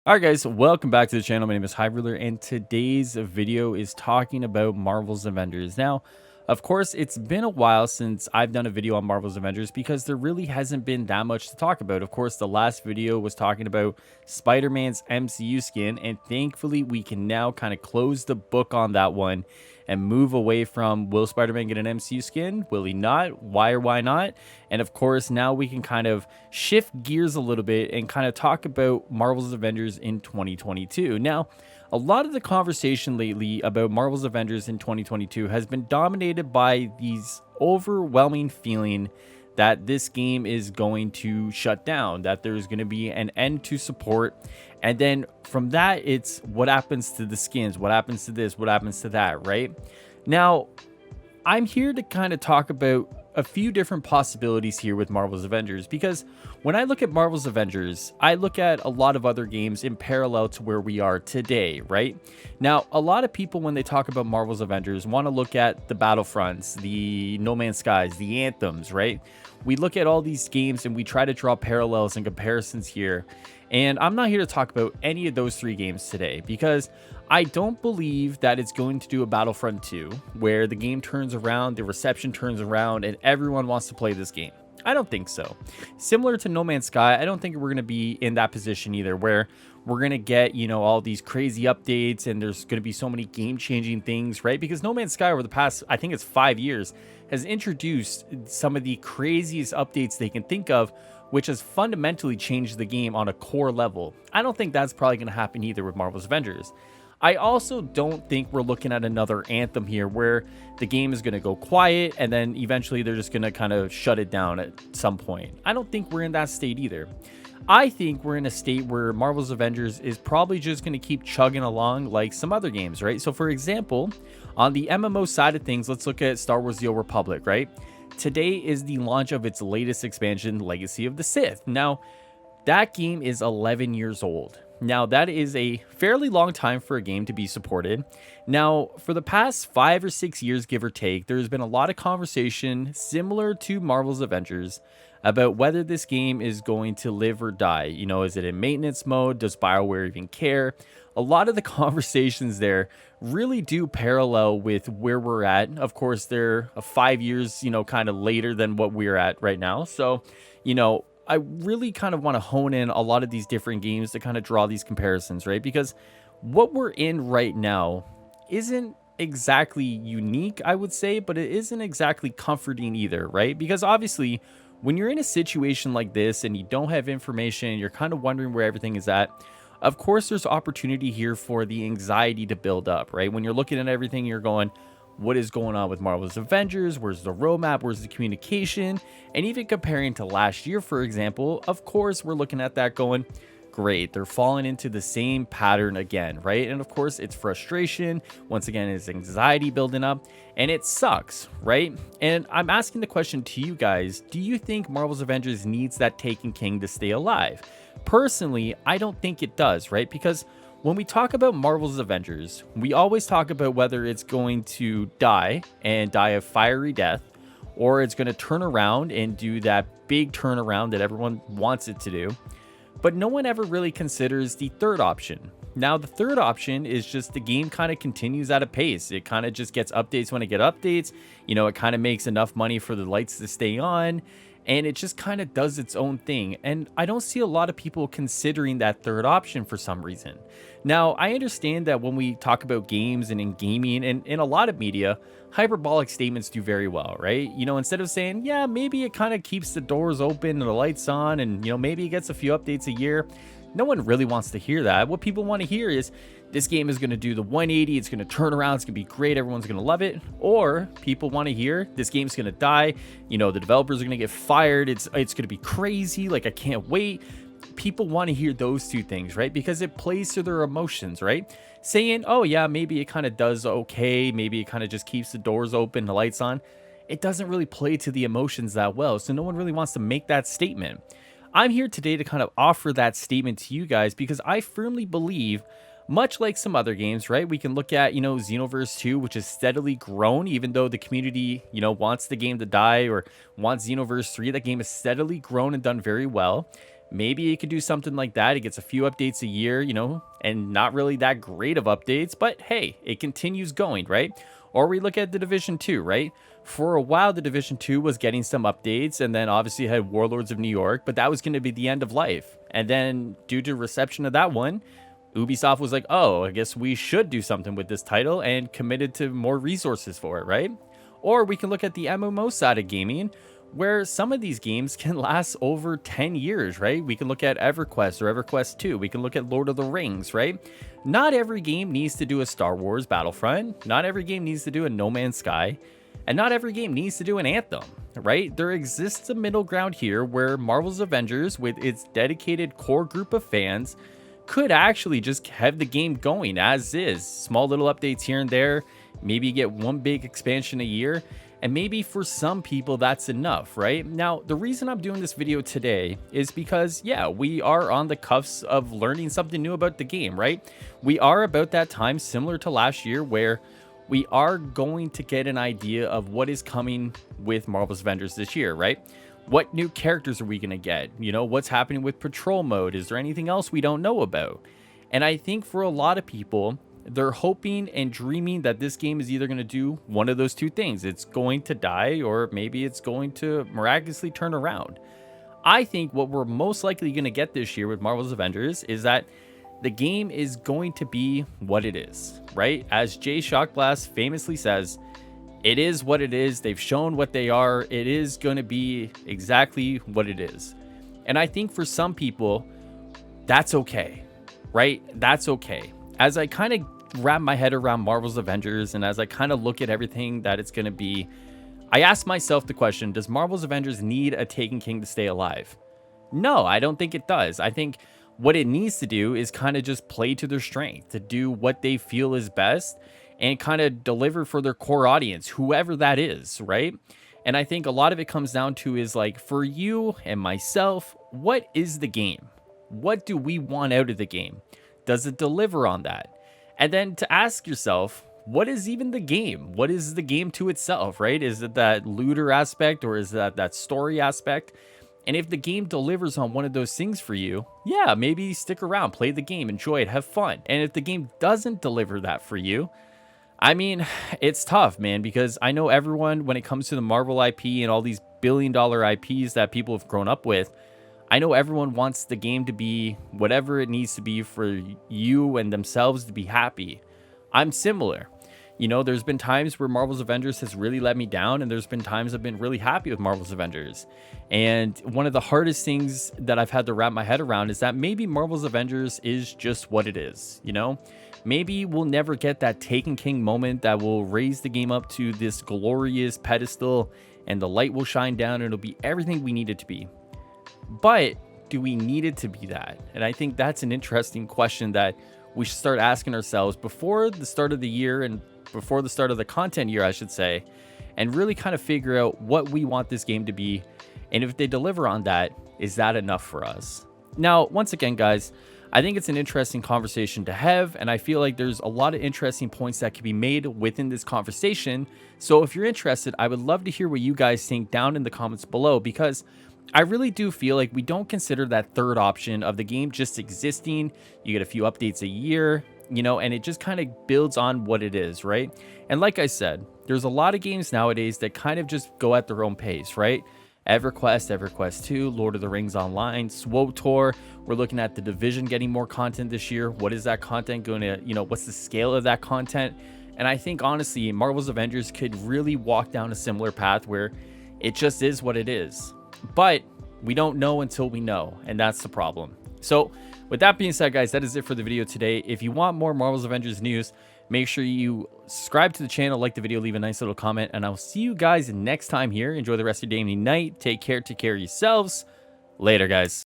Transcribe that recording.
Alright guys, welcome back to the channel. My name is Highruler and today's video is talking about Marvel's Avengers. Now, of course, it's been a while since I've done a video on Marvel's Avengers because there really hasn't been that much to talk about. Of course, the last video was talking about Spider-Man's MCU skin, and thankfully we can now kind of close the book on that one and move away from will Spider-Man get an MCU skin? Will he not? Why or why not? And of course, now we can kind of shift gears a little bit and kind of talk about Marvel's Avengers in 2022. Now, a lot of the conversation lately about Marvel's Avengers in 2022 has been dominated by these overwhelming feeling that this game is going to shut down, that there's going to be an end to support. And then from that, it's what happens to the skins, what happens to this, what happens to that, right? Now, I'm here to kind of talk about a few different possibilities here with Marvel's Avengers, because when I look at Marvel's Avengers, I look at a lot of other games in parallel to where we are today, right? Now, a lot of people, when they talk about Marvel's Avengers, want to look at the Battlefronts, the No Man's Skies, the Anthems, right? We look at all these games and we try to draw parallels and comparisons here. And I'm not here to talk about any of those three games today because I don't believe that it's going to do a Battlefront 2 where the game turns around, the reception turns around, and everyone wants to play this game. I don't think so. Similar to No Man's Sky, I don't think we're going to be in that position either where we're going to get, all these crazy updates and there's going to be so many game-changing things, right? Because No Man's Sky over the past, I think it's 5 years, has introduced some of the craziest updates they can think of, which has fundamentally changed the game on a core level. I don't think that's probably going to happen either with Marvel's Avengers. I also don't think we're looking at another Anthem here where the game is going to go quiet and then eventually they're just going to kind of shut it down at some point. I don't think we're in that state either. I think we're in a state where Marvel's Avengers is probably just going to keep chugging along like some other games, right? So for example, on the MMO side of things, let's look at Star Wars The Old Republic, right? Today is the launch of its latest expansion, Legacy of the Sith. Now, that game is 11 years old. Now, that is a fairly long time for a game to be supported. Now, for the past 5 or 6 years, give or take, there's been a lot of conversation similar to Marvel's Avengers about whether this game is going to live or die. Is it in maintenance mode? Does BioWare even care? A lot of the conversations there really do parallel with where we're at. Of course, they're 5 years, kind of later than what we're at right now. So, I really kind of want to hone in a lot of these different games to kind of draw these comparisons, right? Because what we're in right now isn't exactly unique, I would say, but it isn't exactly comforting either, right? Because obviously, when you're in a situation like this and you don't have information, you're kind of wondering where everything is at. Of course, there's opportunity here for the anxiety to build up, right? When you're looking at everything, you're going, what is going on with Marvel's Avengers? Where's the roadmap? Where's the communication? And even comparing to last year, for example, of course, we're looking at that going, great, they're falling into the same pattern again, right? And of course, it's frustration. Once again, it's anxiety building up and it sucks, right? And I'm asking the question to you guys, do you think Marvel's Avengers needs that Taken King to stay alive? Personally, I don't think it does, right? Because when we talk about Marvel's Avengers, we always talk about whether it's going to die and die a fiery death, or it's going to turn around and do that big turnaround that everyone wants it to do. But no one ever really considers the third option. Now, the third option is just the game kind of continues at a pace. It kind of just gets updates when it gets updates. It kind of makes enough money for the lights to stay on. And it just kind of does its own thing. And I don't see a lot of people considering that third option for some reason. Now, I understand that when we talk about games and in gaming and in a lot of media, hyperbolic statements do very well, right? Instead of saying, yeah, maybe it kind of keeps the doors open and the lights on and, maybe it gets a few updates a year. No one really wants to hear that. What people want to hear is this game is going to do the 180. It's going to turn around. It's going to be great. Everyone's going to love it. Or people want to hear this game's going to die. The developers are going to get fired. It's going to be crazy. Like, I can't wait. People want to hear those two things, right? Because it plays to their emotions, right? Saying, oh yeah, maybe it kind of does okay. Maybe it kind of just keeps the doors open, the lights on. It doesn't really play to the emotions that well. So no one really wants to make that statement. I'm here today to kind of offer that statement to you guys because I firmly believe, much like some other games, right? We can look at, Xenoverse 2, which has steadily grown, even though the community, wants the game to die or wants Xenoverse 3. That game has steadily grown and done very well. Maybe it could do something like that. It gets a few updates a year, and not really that great of updates, but hey, it continues going, right? Or we look at the Division 2, right? For a while, the Division 2 was getting some updates, and then obviously it had Warlords of New York, but that was going to be the end of life. And then due to reception of that one, Ubisoft was like, oh, I guess we should do something with this title, and committed to more resources for it, right? Or we can look at the MMO side of gaming, where some of these games can last over 10 years, right? We can look at EverQuest or EverQuest 2. We can look at Lord of the Rings, right? Not every game needs to do a Star Wars Battlefront. Not every game needs to do a No Man's Sky. And not every game needs to do an Anthem, right? There exists a middle ground here where Marvel's Avengers, with its dedicated core group of fans, could actually just have the game going as is. Small little updates here and there. Maybe you get one big expansion a year. And maybe for some people that's enough, right? Now, the reason I'm doing this video today is because, yeah, we are on the cuffs of learning something new about the game, right? We are about that time similar to last year where we are going to get an idea of what is coming with Marvel's Avengers this year, right? What new characters are we going to get? What's happening with patrol mode? Is there anything else we don't know about? And I think for a lot of people, they're hoping and dreaming that this game is either going to do one of those two things. It's going to die, or maybe it's going to miraculously turn around. I think what we're most likely going to get this year with Marvel's Avengers is that the game is going to be what it is, right? As Jay Shockblast famously says, it is what it is. They've shown what they are. It is going to be exactly what it is. And I think for some people, that's okay, right? That's okay. As I kind of wrap my head around Marvel's Avengers, and as I kind of look at everything that it's going to be, I ask myself the question, does Marvel's Avengers need a Taken King to stay alive? No, I don't think it does. I think what it needs to do is kind of just play to their strength, to do what they feel is best, and kind of deliver for their core audience, whoever that is, right? And I think a lot of it comes down to is like, for you and myself, what is the game? What do we want out of the game? Does it deliver on that? And then to ask yourself, what is even the game? What is the game to itself, right? Is it that looter aspect, or is that story aspect? And if the game delivers on one of those things for you, yeah, maybe stick around, play the game, enjoy it, have fun. And if the game doesn't deliver that for you, I mean, it's tough, man, because I know everyone, when it comes to the Marvel IP and all these billion-dollar IPs that people have grown up with, I know everyone wants the game to be whatever it needs to be for you and themselves to be happy. I'm similar. There's been times where Marvel's Avengers has really let me down, and there's been times I've been really happy with Marvel's Avengers. And one of the hardest things that I've had to wrap my head around is that maybe Marvel's Avengers is just what it is, Maybe we'll never get that Taken King moment that will raise the game up to this glorious pedestal, and the light will shine down, and it'll be everything we need it to be. But do we need it to be that? And I think that's an interesting question that we should start asking ourselves before the start of the year, and before the start of the content year, I should say, and really kind of figure out what we want this game to be. And if they deliver on that, is that enough for us? Now, once again, guys, I think it's an interesting conversation to have, and I feel like there's a lot of interesting points that can be made within this conversation. So if you're interested, I would love to hear what you guys think down in the comments below, because I really do feel like we don't consider that third option of the game just existing. You get a few updates a year, and it just kind of builds on what it is, right? And like I said, there's a lot of games nowadays that kind of just go at their own pace, right? EverQuest, EverQuest 2, Lord of the Rings Online, SWTOR. We're looking at the Division getting more content this year. What is that content going to, what's the scale of that content? And I think, honestly, Marvel's Avengers could really walk down a similar path where it just is what it is. But we don't know until we know, and that's the problem. So with that being said, guys, that is it for the video today. If you want more Marvel's Avengers news, make sure you subscribe to the channel, like the video, leave a nice little comment, and I'll see you guys next time here. Enjoy the rest of your day and night. Take care of yourselves. Later, guys.